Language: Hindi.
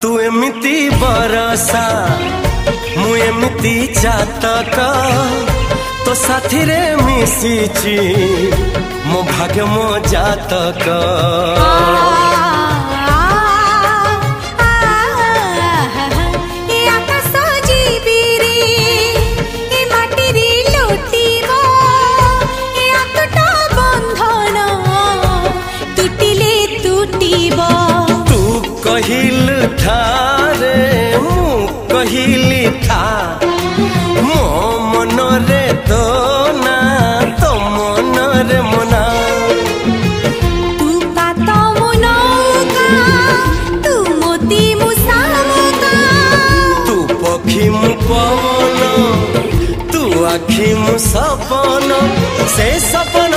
तू एमिति बरसा मु एमिति चातक तो साथी रे मिशिची मो भाग्य मो जातक। कहिल था रे मु कहिली था मो मन रे तो ना तो मन रे मना। तू का तो मुनौका तू मोती मुसामुका तू पखी मु पवन तू आखी मु सपन से सपन